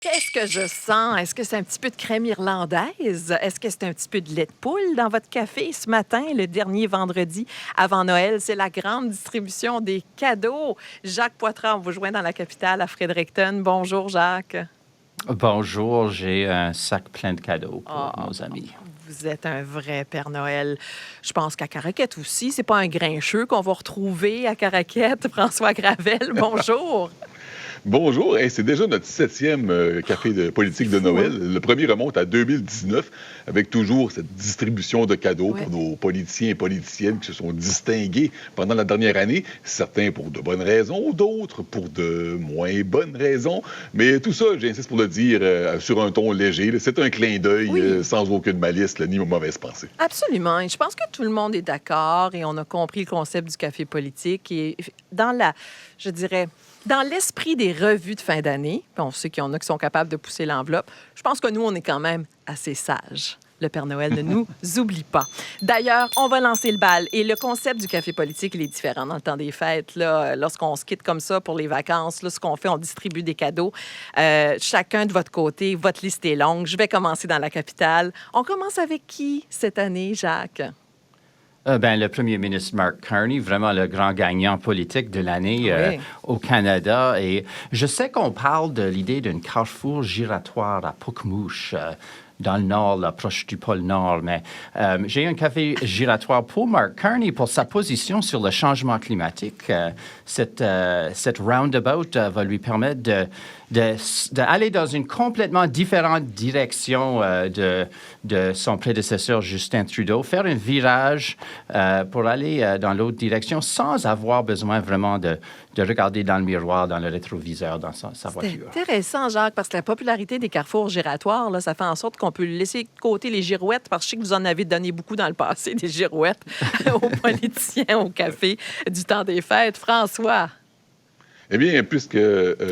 Qu'est-ce que je sens? Est-ce que c'est un petit peu de crème irlandaise? Est-ce que c'est un petit peu de lait de poule dans votre café ce matin, le dernier vendredi avant Noël? C'est la grande distribution des cadeaux. Jacques Poitras, on vous joint dans la capitale à Fredericton. Bonjour, Jacques. Bonjour, j'ai un sac plein de cadeaux pour Oh, nos amis. vous êtes un vrai Père Noël. Je pense qu'à Caraquette aussi, c'est pas un grincheux qu'on va retrouver à Caraquette. François Gravel, bonjour. Bonjour, hey, c'est déjà notre 7e café de politique de Noël. Le premier remonte à 2019, avec toujours cette distribution de cadeaux pour nos politiciens et politiciennes qui se sont distingués pendant la dernière année, certains pour de bonnes raisons, d'autres pour de moins bonnes raisons. Mais tout ça, j'insiste pour le dire, sur un ton léger. C'est un clin d'œil sans aucune malice ni mauvaise pensée. Absolument. Et je pense que tout le monde est d'accord et on a compris le concept du café politique. Et dans dans l'esprit des revues de fin d'année, puis on sait qu'il y en a qui sont capables de pousser l'enveloppe, je pense que nous, on est quand même assez sages. Le Père Noël ne nous oublie pas. D'ailleurs, on va lancer le bal. Et le concept du café politique, il est différent dans le temps des fêtes. Là, lorsqu'on se quitte comme ça pour les vacances, là, ce qu'on fait, on distribue des cadeaux. Chacun de votre côté, votre liste est longue. Je vais commencer dans la capitale. On commence avec qui cette année, Jacques? Le premier ministre Mark Carney, vraiment le grand gagnant politique de l'année au Canada. Et je sais qu'on parle de l'idée d'un carrefour giratoire à Puckmouche, dans le nord, là, proche du pôle Nord. Mais j'ai un café giratoire pour Mark Carney pour sa position sur le changement climatique. Cette roundabout va lui permettre d'aller dans une complètement différente direction de son prédécesseur Justin Trudeau, faire un virage pour aller dans l'autre direction sans avoir besoin vraiment de regarder dans le miroir, dans le rétroviseur, dans sa voiture. C'est intéressant, Jacques, parce que la popularité des carrefours giratoires, là, ça fait en sorte qu'on peut laisser de côté les girouettes, parce que je sais que vous en avez donné beaucoup dans le passé, des girouettes aux politiciens au café du temps des fêtes. François? Eh bien, puisque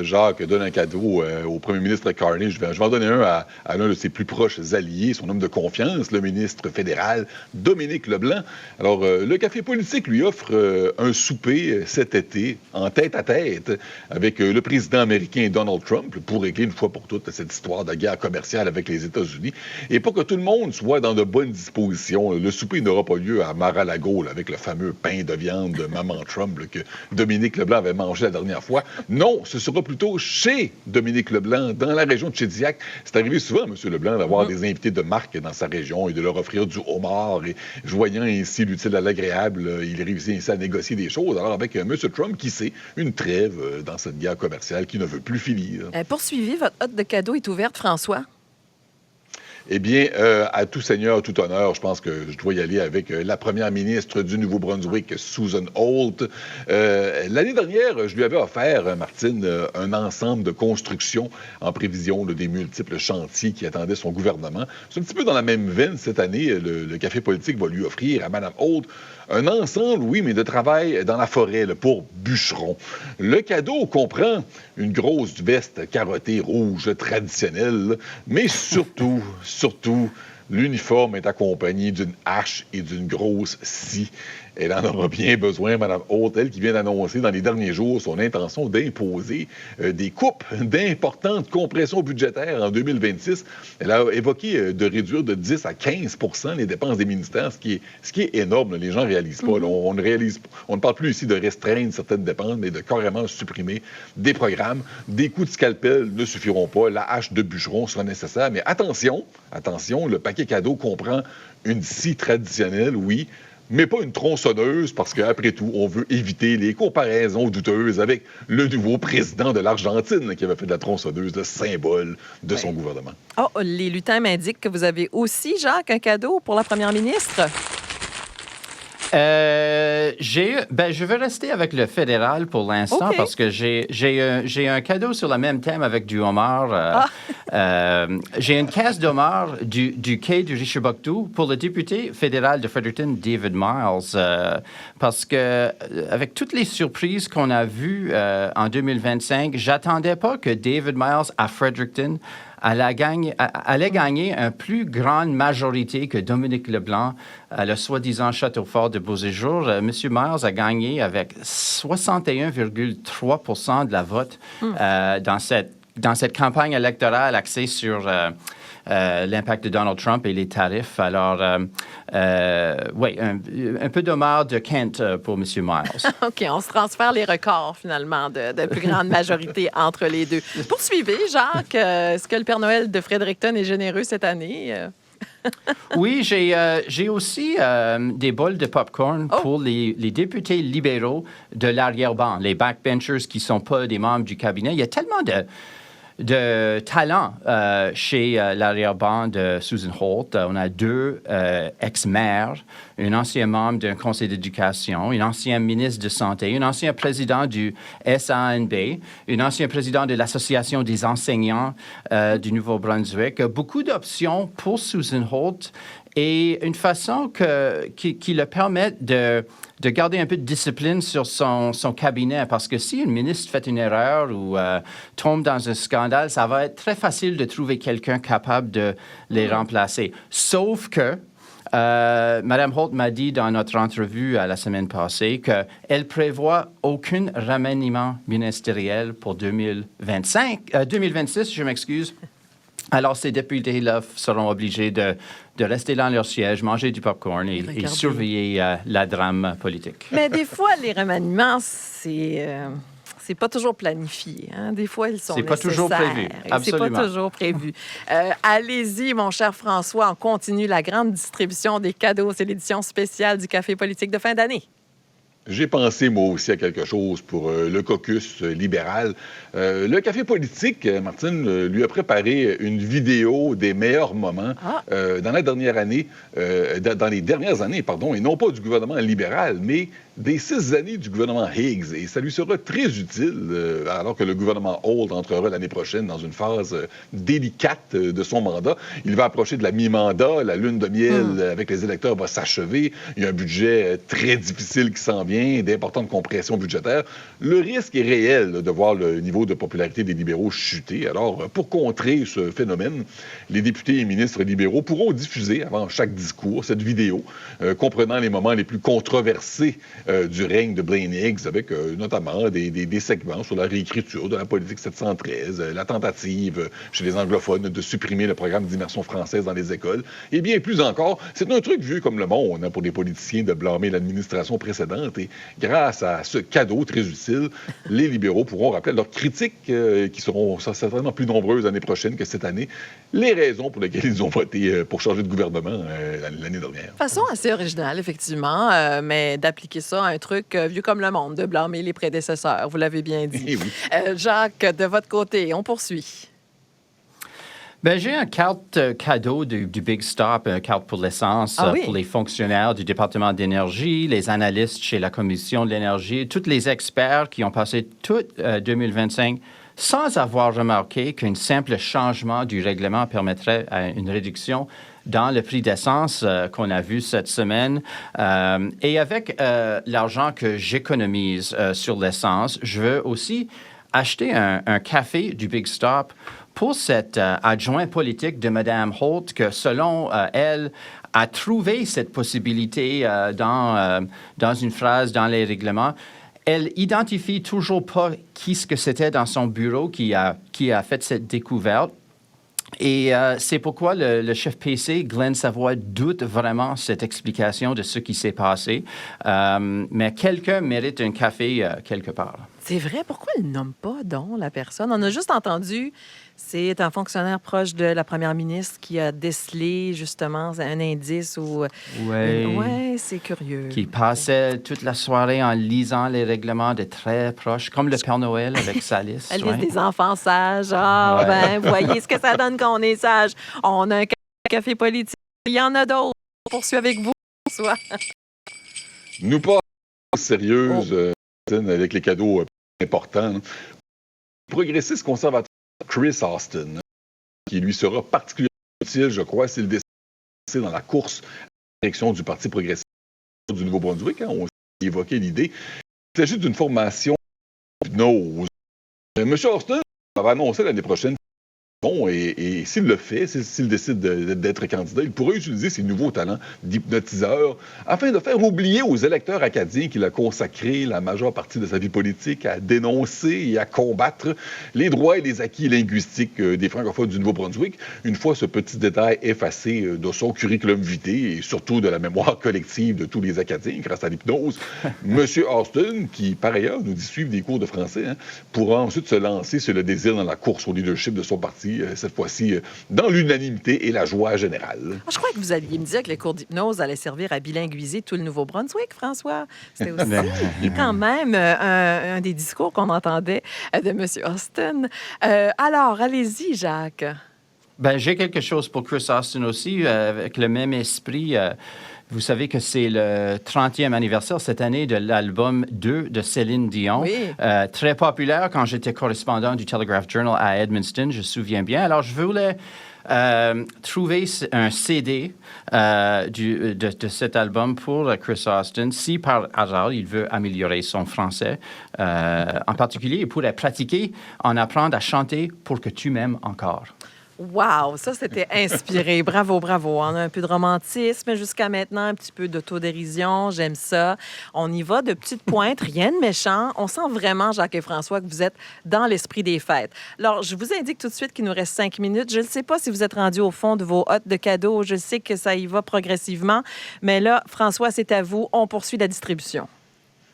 Jacques donne un cadeau au premier ministre Carney, je vais en donner un à l'un de ses plus proches alliés, son homme de confiance, le ministre fédéral Dominique Leblanc. Alors, le café politique lui offre un souper cet été en tête-à-tête avec le président américain Donald Trump pour régler une fois pour toutes cette histoire de guerre commerciale avec les États-Unis. Et pour que tout le monde soit dans de bonnes dispositions, le souper n'aura pas lieu à Mar-a-Lago avec le fameux pain de viande de Maman Trump que Dominique Leblanc avait mangé la dernière fois. Non, ce sera plutôt chez Dominique Leblanc, dans la région de Shediac. C'est arrivé souvent, M. Leblanc, d'avoir des invités de marque dans sa région et de leur offrir du homard. Et joignant ainsi l'utile à l'agréable, il réussit ainsi à négocier des choses. Alors, avec M. Trump, qui sait, une trêve dans cette guerre commerciale qui ne veut plus finir. Poursuivez, votre hotte de cadeaux est ouverte, François. Eh bien, à tout seigneur, tout honneur, je pense que je dois y aller avec la première ministre du Nouveau-Brunswick, Susan Holt. L'année dernière, je lui avais offert, Martine, un ensemble de constructions en prévision des multiples chantiers qui attendaient son gouvernement. C'est un petit peu dans la même veine cette année. Le café politique va lui offrir à Mme Holt un ensemble, oui, mais de travail dans la forêt pour bûcherons. Le cadeau comprend une grosse veste carottée rouge traditionnelle, mais surtout, l'uniforme est accompagné d'une hache et d'une grosse scie. Elle en aura bien besoin, Mme Holt, elle qui vient d'annoncer dans les derniers jours son intention d'imposer des coupes d'importantes compressions budgétaires en 2026. Elle a évoqué de réduire de 10 à 15 % les dépenses des ministères, ce qui est énorme. Les gens ne réalisent pas. Là, on ne parle plus ici de restreindre certaines dépenses, mais de carrément supprimer des programmes. Des coups de scalpel ne suffiront pas. La hache de bûcheron sera nécessaire. Mais attention, le paquet cadeau comprend une scie traditionnelle, oui, mais pas une tronçonneuse, parce qu'après tout, on veut éviter les comparaisons douteuses avec le nouveau président de l'Argentine qui avait fait de la tronçonneuse le symbole de son gouvernement. Oh, les lutins m'indiquent que vous avez aussi, Jacques, un cadeau pour la première ministre. Je vais rester avec le fédéral pour l'instant parce que j'ai un cadeau sur le même thème avec du homard. J'ai une caisse d'homard du quai du Richelieu pour le député fédéral de Fredericton, David Miles, parce que avec toutes les surprises qu'on a vues en 2025, j'attendais pas que David Miles à Fredericton allait gagner une plus grande majorité que Dominique Leblanc, le soi-disant château fort de Beauséjour. M. Miles a gagné avec 61,3 % de la vote dans cette dans cette campagne électorale axée sur l'impact de Donald Trump et les tarifs. Alors, oui, un peu d'homard de Kent pour M. Miles. OK, on se transfère les records, finalement, de plus grande majorité entre les deux. Poursuivez, Jacques. Est-ce que le Père Noël de Fredericton est généreux cette année? Oui, j'ai aussi des bols de popcorn pour les députés libéraux de l'arrière-ban, les backbenchers qui ne sont pas des membres du cabinet. Il y a tellement de talent chez l'arrière-ban de Susan Holt. On a deux ex-maires, un ancien membre d'un conseil d'éducation, un ancien ministre de Santé, un ancien président du SANB, un ancien président de l'Association des enseignants du Nouveau-Brunswick. Beaucoup d'options pour Susan Holt et une façon qui le permet de garder un peu de discipline sur son cabinet, parce que si une ministre fait une erreur ou tombe dans un scandale, ça va être très facile de trouver quelqu'un capable de les remplacer. Sauf que Mme Holt m'a dit dans notre entrevue la semaine passée qu'elle prévoit aucun remaniement ministériel pour 2026, je m'excuse. Alors, ces députés-là seront obligés de rester dans leur siège, manger du popcorn et surveiller la drame politique. Mais des fois, les remaniements, c'est pas toujours planifié. Hein? Des fois, ils sont nécessaires. C'est pas toujours prévu. Absolument. C'est pas toujours prévu. Allez-y, mon cher François, on continue la grande distribution des cadeaux. C'est l'édition spéciale du Café politique de fin d'année. J'ai pensé, moi aussi, à quelque chose pour le caucus libéral. Le Café politique, Martine, lui a préparé une vidéo des meilleurs moments dans les dernières années, et non pas du gouvernement libéral, mais des 6 années du gouvernement Higgs. Et ça lui sera très utile, alors que le gouvernement Holt entrera l'année prochaine dans une phase délicate de son mandat. Il va approcher de la mi-mandat, la lune de miel avec les électeurs va s'achever. Il y a un budget très difficile qui s'en vient, d'importantes compressions budgétaires. Le risque est réel de voir le niveau de popularité des libéraux chuter. Alors, pour contrer ce phénomène, les députés et ministres libéraux pourront diffuser avant chaque discours cette vidéo, comprenant les moments les plus controversés du règne de Blaine Higgs, avec notamment des segments sur la réécriture de la politique 713, la tentative chez les anglophones de supprimer le programme d'immersion française dans les écoles, et bien plus encore. C'est un truc vu comme le monde pour les politiciens de blâmer l'administration précédente. Et grâce à ce cadeau très utile, les libéraux pourront rappeler leurs critiques, qui seront certainement plus nombreuses l'année prochaine que cette année, les raisons pour lesquelles ils ont voté pour changer de gouvernement l'année dernière. Façon assez originale, effectivement, mais d'appliquer ça à un truc vieux comme le monde, de blâmer les prédécesseurs, vous l'avez bien dit. Eh oui. Jacques, de votre côté, on poursuit. Ben, j'ai une carte cadeau du Big Stop, une carte pour l'essence pour les fonctionnaires du département d'énergie, les analystes chez la Commission de l'énergie, tous les experts qui ont passé tout 2025 sans avoir remarqué qu'un simple changement du règlement permettrait une réduction dans le prix d'essence qu'on a vu cette semaine. Et avec l'argent que j'économise sur l'essence, je veux aussi acheter un café du Big Stop pour cet adjoint politique de Mme Holt, que selon elle, a trouvé cette possibilité dans une phrase dans les règlements. Elle identifie toujours pas qui ce que c'était dans son bureau qui a fait cette découverte. Et c'est pourquoi le chef PC, Glenn Savoie, doute vraiment cette explication de ce qui s'est passé. Mais quelqu'un mérite un café quelque part. C'est vrai, pourquoi il ne nomme pas, donc, la personne? On a juste entendu, c'est un fonctionnaire proche de la première ministre qui a décelé, justement, un indice ou... Oui, c'est curieux. Qui passait toute la soirée en lisant les règlements de très proche, comme le Père Noël avec sa liste. La liste des enfants sages. Voyez ce que ça donne quand on est sage. On a un café politique. Il y en a d'autres. On poursuit avec vous, François. Nous pas sérieuses, avec les cadeaux importants. Progressiste conservateur Chris Austin, qui lui sera particulièrement utile, je crois, s'il décide dans la course à la direction du Parti progressiste du Nouveau-Brunswick. On a évoqué l'idée. Il s'agit d'une formation hypnose. M. Austin va annoncer l'année prochaine Bon, et s'il le fait, s'il décide d'être candidat, il pourrait utiliser ses nouveaux talents d'hypnotiseur afin de faire oublier aux électeurs acadiens qu'il a consacré la majeure partie de sa vie politique à dénoncer et à combattre les droits et les acquis linguistiques des francophones du Nouveau-Brunswick, une fois ce petit détail effacé de son curriculum vitae et surtout de la mémoire collective de tous les Acadiens grâce à l'hypnose. M. Austin, qui par ailleurs nous dit suivre des cours de français, pourra ensuite se lancer sur le désir dans la course au leadership de son parti, cette fois-ci dans l'unanimité et la joie générale. Je crois que vous alliez me dire que les cours d'hypnose allaient servir à bilinguiser tout le Nouveau-Brunswick, François. C'était aussi quand même un des discours qu'on entendait de M. Austin. Alors, allez-y, Jacques. Ben, j'ai quelque chose pour Chris Austin aussi, avec le même esprit. Vous savez que c'est le 30e anniversaire cette année de l'album 2 de Céline Dion. Oui. Très populaire quand j'étais correspondant du Telegraph Journal à Edmundston, je me souviens bien. Alors, je voulais trouver un CD de cet album pour Chris Austin. Si par hasard, il veut améliorer son français, en particulier, il pourrait pratiquer en apprendre à chanter pour que tu m'aimes encore. Wow, ça, c'était inspiré. Bravo, bravo. On a un peu de romantisme jusqu'à maintenant, un petit peu d'autodérision. J'aime ça. On y va de petites pointes, rien de méchant. On sent vraiment, Jacques et François, que vous êtes dans l'esprit des fêtes. Alors, je vous indique tout de suite qu'il nous reste 5 minutes. Je ne sais pas si vous êtes rendu au fond de vos hottes de cadeaux. Je sais que ça y va progressivement. Mais là, François, c'est à vous. On poursuit la distribution.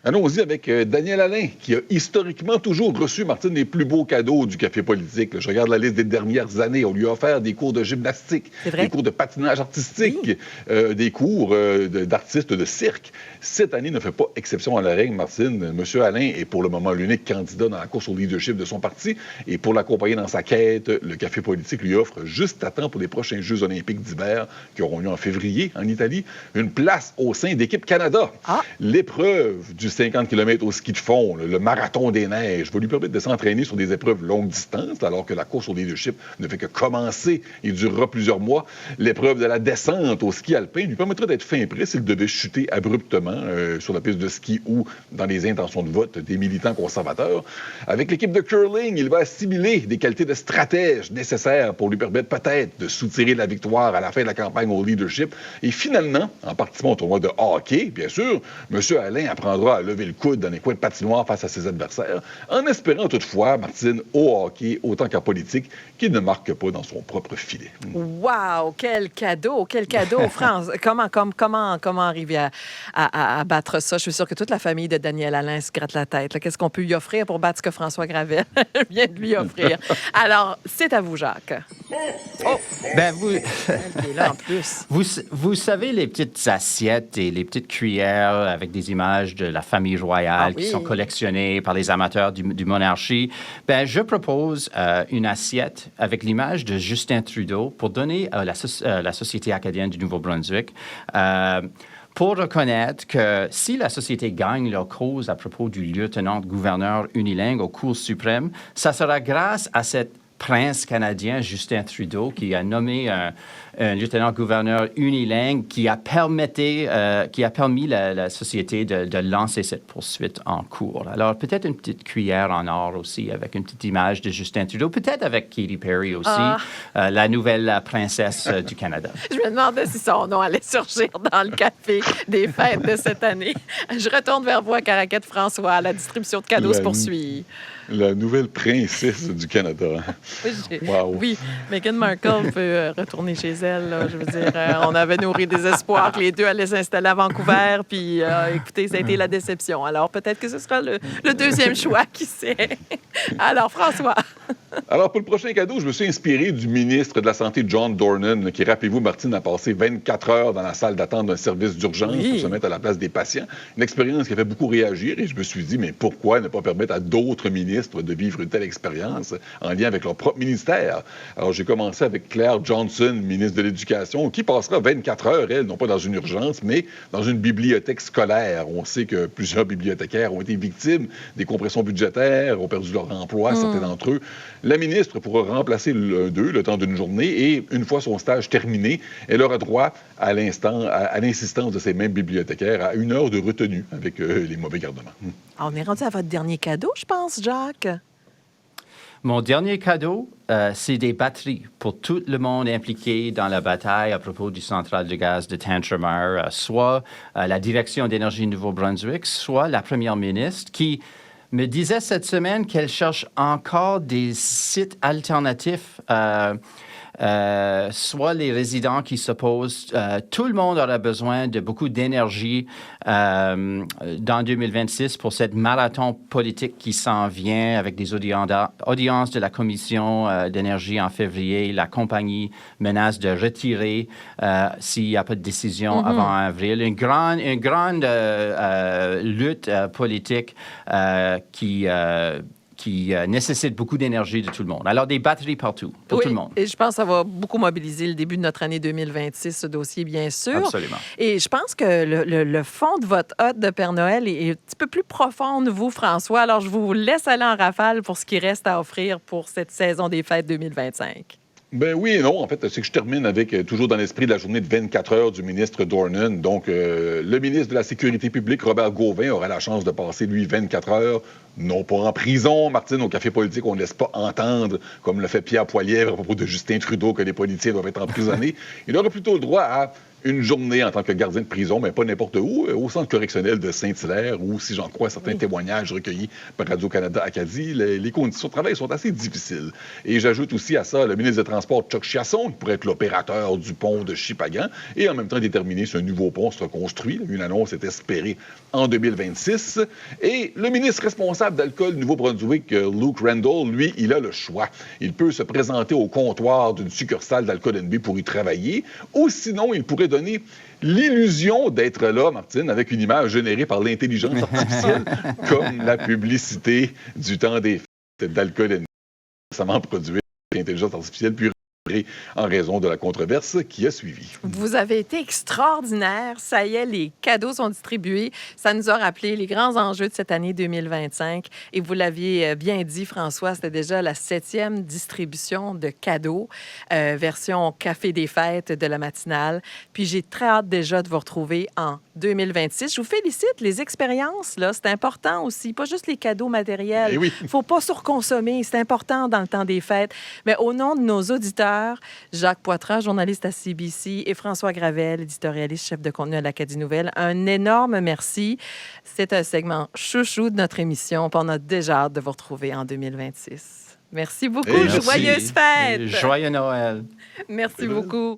Allons-y avec Daniel Alain, qui a historiquement toujours reçu, Martine, les plus beaux cadeaux du café politique. Je regarde la liste des dernières années. On lui a offert des cours de gymnastique, des cours de patinage artistique, des cours d'artistes de cirque. Cette année ne fait pas exception à la règle, Martine. M. Alain est pour le moment l'unique candidat dans la course au leadership de son parti. Et pour l'accompagner dans sa quête, le café politique lui offre, juste à temps pour les prochains Jeux olympiques d'hiver, qui auront lieu en février en Italie, une place au sein d'Équipe Canada. L'épreuve du 50 km au ski de fond, le marathon des neiges, va lui permettre de s'entraîner sur des épreuves longue distance, alors que la course au leadership ne fait que commencer et durera plusieurs mois. L'épreuve de la descente au ski alpin lui permettra d'être fin prêt s'il devait chuter abruptement sur la piste de ski ou dans les intentions de vote des militants conservateurs. Avec l'équipe de curling, il va assimiler des qualités de stratège nécessaires pour lui permettre peut-être de soutirer la victoire à la fin de la campagne au leadership. Et finalement, en participant au tournoi de hockey, bien sûr, M. Alain apprendra à lever le coude dans les coins de patinoire face à ses adversaires, en espérant toutefois, Martine, au hockey, autant qu'en politique, qu'il ne marque pas dans son propre filet. Wow! Quel cadeau! Quel cadeau, France! Comment arriver à battre ça? Je suis sûre que toute la famille de Daniel Alain se gratte la tête. Là. Qu'est-ce qu'on peut lui offrir pour battre ce que François Gravel vient de lui offrir? Alors, c'est à vous, Jacques. Oh! Ben, vous... Elle est là, en plus. Vous savez, les petites assiettes et les petites cuillères avec des images de la famille royale qui sont collectionnées par les amateurs du monarchie. Ben, je propose une assiette avec l'image de Justin Trudeau pour donner à la Société acadienne du Nouveau-Brunswick pour reconnaître que si la société gagne leur cause à propos du lieutenant-gouverneur unilingue aux Cours suprêmes, ça sera grâce à cette prince canadien Justin Trudeau qui a nommé un lieutenant-gouverneur unilingue qui a permis la société de lancer cette poursuite en cours. Alors, peut-être une petite cuillère en or aussi avec une petite image de Justin Trudeau, peut-être avec Katy Perry aussi, la nouvelle princesse du Canada. Je me demandais si son nom allait surgir dans le café des fêtes de cette année. Je retourne vers vous à Caraquette, François. La distribution de cadeaux se poursuit. La nouvelle princesse du Canada. Wow. Oui, Meghan Markle peut retourner chez elle. Là, je veux dire, on avait nourri des espoirs que les deux allaient s'installer à Vancouver. Puis, écoutez, ça a été la déception. Alors, peut-être que ce sera le deuxième choix, qui sait. Alors, François. Alors, pour le prochain cadeau, je me suis inspiré du ministre de la Santé, John Dornan, qui, rappelez-vous, Martine, a passé 24 heures dans la salle d'attente d'un service d'urgence pour se mettre à la place des patients. Une expérience qui a fait beaucoup réagir. Et je me suis dit, mais pourquoi ne pas permettre à d'autres ministres de vivre une telle expérience en lien avec leur propre ministère? Alors, j'ai commencé avec Claire Johnson, ministre de l'Éducation, qui passera 24 heures, elle, non pas dans une urgence, mais dans une bibliothèque scolaire. On sait que plusieurs bibliothécaires ont été victimes des compressions budgétaires, ont perdu leur emploi, certains d'entre eux. La ministre pourra remplacer l'un d'eux le temps d'une journée et, une fois son stage terminé, elle aura droit à l'insistance de ces mêmes bibliothécaires à 1 heure de retenue avec les mauvais garnements. On est rendu à votre dernier cadeau, je pense, Jacques. Mon dernier cadeau, c'est des batteries pour tout le monde impliqué dans la bataille à propos du central de gaz de Tantramar, soit la direction d'énergie Nouveau-Brunswick, soit la première ministre qui me disait cette semaine qu'elle cherche encore des sites alternatifs, soit les résidents qui s'opposent. Tout le monde aura besoin de beaucoup d'énergie dans 2026 pour cette marathon politique qui s'en vient avec des audiences de la Commission d'énergie en février. La compagnie menace de retirer s'il n'y a pas de décision avant avril. Une grande lutte politique qui nécessite beaucoup d'énergie de tout le monde. Alors, des batteries partout, pour tout le monde. Et je pense que ça va beaucoup mobiliser le début de notre année 2026, ce dossier, bien sûr. Absolument. Et je pense que le fond de votre hôte de Père Noël est un petit peu plus profond de vous, François. Alors, je vous laisse aller en rafale pour ce qui reste à offrir pour cette saison des fêtes 2025. Ben oui et non. En fait, c'est que je termine avec, toujours dans l'esprit de la journée de 24 heures du ministre Dornan. Donc, le ministre de la Sécurité publique, Robert Gauvin, aura la chance de passer, lui, 24 heures, non pas en prison, Martine, au café politique, on ne laisse pas entendre, comme le fait Pierre Poilievre à propos de Justin Trudeau, que les policiers doivent être emprisonnés. Il aura plutôt le droit à une journée en tant que gardien de prison, mais pas n'importe où, au centre correctionnel de Saint-Hilaire, où, si j'en crois certains témoignages recueillis par Radio-Canada Acadie, les conditions de travail sont assez difficiles. Et j'ajoute aussi à ça le ministre des Transports, Chuck Chiasson, qui pourrait être l'opérateur du pont de Shippagan, et en même temps déterminer si un nouveau pont sera construit. Une annonce est espérée en 2026. Et le ministre responsable d'Alcool Nouveau-Brunswick, Luke Randall, lui, il a le choix. Il peut se présenter au comptoir d'une succursale d'Alcool NB pour y travailler, ou sinon, il pourrait donner l'illusion d'être là, Martine, avec une image générée par l'intelligence artificielle, comme la publicité du temps des fêtes d'Alcool NB, récemment produite par l'intelligence artificielle, puis en raison de la controverse qui a suivi. Vous avez été extraordinaire. Ça y est, les cadeaux sont distribués. Ça nous a rappelé les grands enjeux de cette année 2025. Et vous l'aviez bien dit, François, c'était déjà la 7e distribution de cadeaux, version Café des fêtes de la matinale. Puis j'ai très hâte déjà de vous retrouver en 2026. Je vous félicite. Les expériences, là, c'est important aussi. Pas juste les cadeaux matériels. Il ne faut pas surconsommer. C'est important dans le temps des fêtes. Mais au nom de nos auditeurs, Jacques Poitras, journaliste à CBC, et François Gravel, éditorialiste, chef de contenu à l'Acadie Nouvelle, un énorme merci. C'est un segment chouchou de notre émission. On a déjà hâte de vous retrouver en 2026. Merci beaucoup. Merci. Joyeuses fêtes. Joyeux Noël. Merci beaucoup.